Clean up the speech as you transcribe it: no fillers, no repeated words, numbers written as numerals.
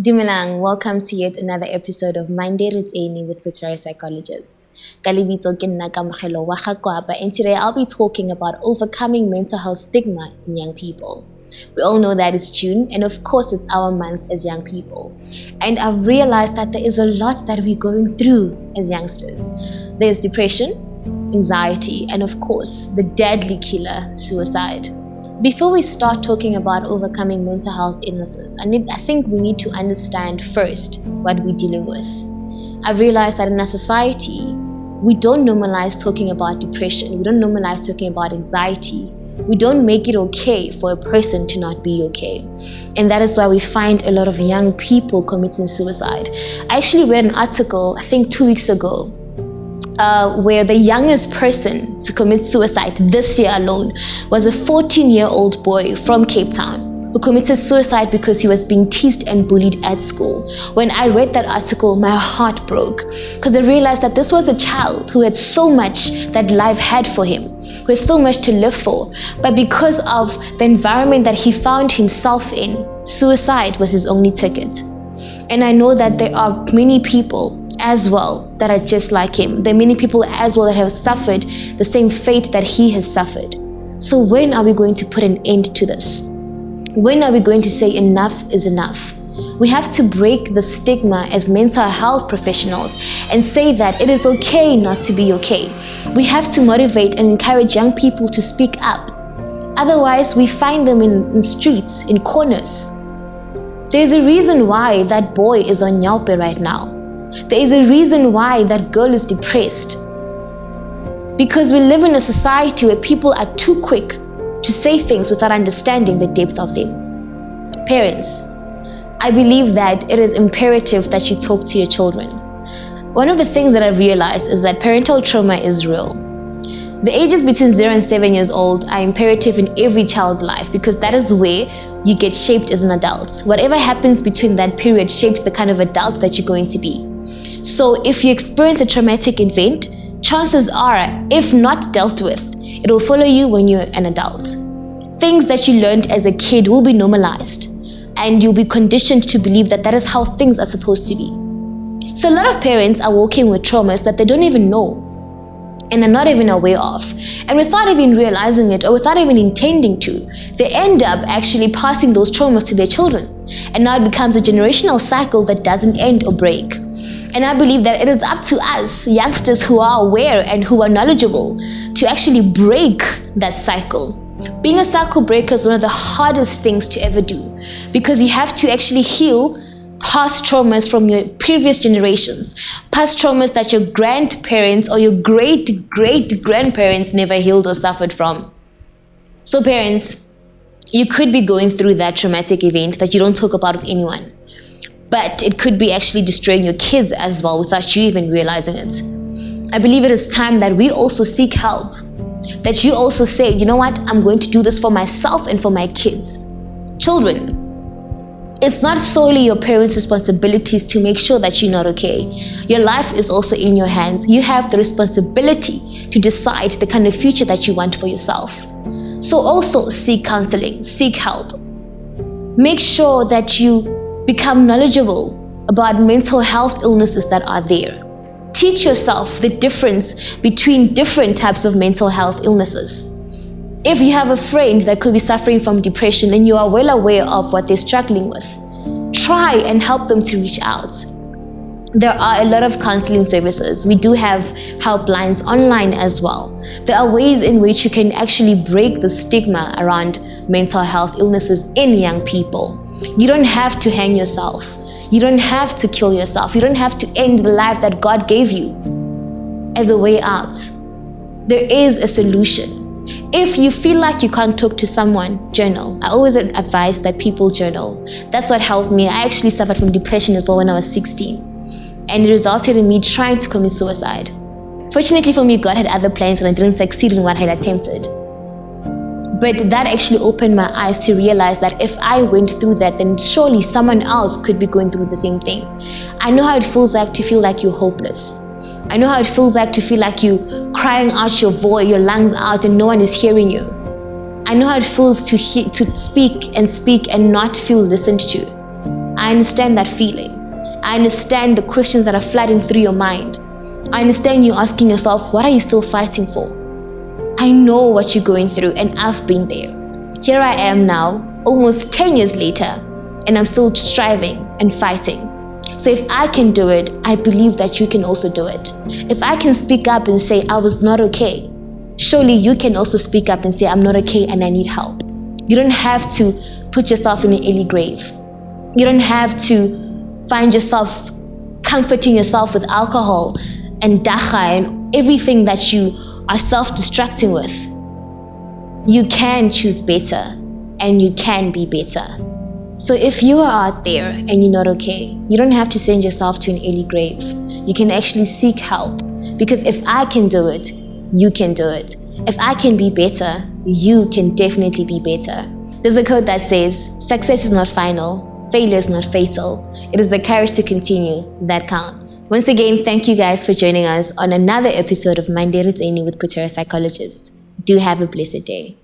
Dumelang, welcome to yet another episode of Monday ReTsene with Pretoria Psychologists. Kamogelo Kwapa, and today I'll be talking about overcoming mental health stigma in young people. We all know that it's June, and of course it's our month as young people. And I've realized that there is a lot that we're going through as youngsters. There's depression, anxiety, and of course the deadly killer, suicide. Before we start talking about overcoming mental health illnesses, I think we need to understand first what we're dealing with. I've realized that in our society, we don't normalize talking about depression. We don't normalize talking about anxiety. We don't make it okay for a person to not be okay. And that is why we find a lot of young people committing suicide. I actually read an article, I think 2 weeks ago, where the youngest person to commit suicide this year alone was a 14-year-old boy from Cape Town who committed suicide because he was being teased and bullied at school. When I read that article, my heart broke because I realized that this was a child who had so much that life had for him, who had so much to live for, but because of the environment that he found himself in, suicide was his only ticket. And I know that there are many people as well that are just like him. There are many people as well that have suffered the same fate that he has suffered. So when are we going to put an end to this? When are we going to say enough is enough? We have to break the stigma as mental health professionals and say that it is okay not to be okay. We have to motivate and encourage young people to speak up. Otherwise, we find them in streets, in corners. There's a reason why that boy is on Nyalpe right now. There is a reason why that girl is depressed. Because we live in a society where people are too quick to say things without understanding the depth of them. Parents, I believe that it is imperative that you talk to your children. One of the things that I've realized is that parental trauma is real. The ages between 0 and 7 years old are imperative in every child's life because that is where you get shaped as an adult. Whatever happens between that period shapes the kind of adult that you're going to be. So if you experience a traumatic event, chances are, if not dealt with, it will follow you when you're an adult. Things that you learned as a kid will be normalized, and you'll be conditioned to believe that that is how things are supposed to be. So a lot of parents are walking with traumas that they don't even know and are not even aware of. And without even realizing it or without even intending to, they end up actually passing those traumas to their children. And now it becomes a generational cycle that doesn't end or break. And I believe that it is up to us, youngsters who are aware and who are knowledgeable, to actually break that cycle. Being a cycle breaker is one of the hardest things to ever do because you have to actually heal past traumas from your previous generations, past traumas that your grandparents or your great-great-grandparents never healed or suffered from. So parents, you could be going through that traumatic event that you don't talk about with anyone. But it could be actually destroying your kids as well without you even realizing it. I believe it is time that we also seek help. That you also say, you know what, I'm going to do this for myself and for my kids. Children, it's not solely your parents' responsibilities to make sure that you're not okay. Your life is also in your hands. You have the responsibility to decide the kind of future that you want for yourself. So also seek counseling, seek help. Make sure that you become knowledgeable about mental health illnesses that are there. Teach yourself the difference between different types of mental health illnesses. If you have a friend that could be suffering from depression and you are well aware of what they're struggling with, try and help them to reach out. There are a lot of counseling services. We do have helplines online as well. There are ways in which you can actually break the stigma around mental health illnesses in young people. You don't have to hang yourself. You don't have to kill yourself. You don't have to end the life that God gave you. As a way out, there is a solution. If you feel like you can't talk to someone, journal. I always advise that people journal. That's what helped me. I actually suffered from depression as well when I was 16. And it resulted in me trying to commit suicide. Fortunately for me, God had other plans and I didn't succeed in what I had attempted. But that actually opened my eyes to realize that if I went through that, then surely someone else could be going through the same thing. I know how it feels like to feel like you're hopeless. I know how it feels like to feel like you crying out your voice, your lungs out, and no one is hearing you. I know how it feels to speak and not feel listened to. I I understand that feeling. I understand the questions that are flooding through your mind. I understand you asking yourself, what are you still fighting for? I know what you're going through, and I've been there. Here I am now, almost 10 years later, and I'm still striving and fighting. So if I can do it, I believe that you can also do it. If I can speak up and say I was not okay, surely you can also speak up and say I'm not okay and I need help. You don't have to put yourself in an early grave. You don't have to find yourself comforting yourself with alcohol and dacha and everything that you are self-distracting with. You can choose better and you can be better. So if you are out there and you're not okay, you don't have to send yourself to an early grave. You can actually seek help, because if I can do it, you can do it. If I can be better, you can definitely be better. There's a quote that says, success is not final, failure is not fatal. It is the courage to continue that counts. Once again, thank you guys for joining us on another episode of Monday ReTsene with Pretoria Psychologists. Do have a blessed day.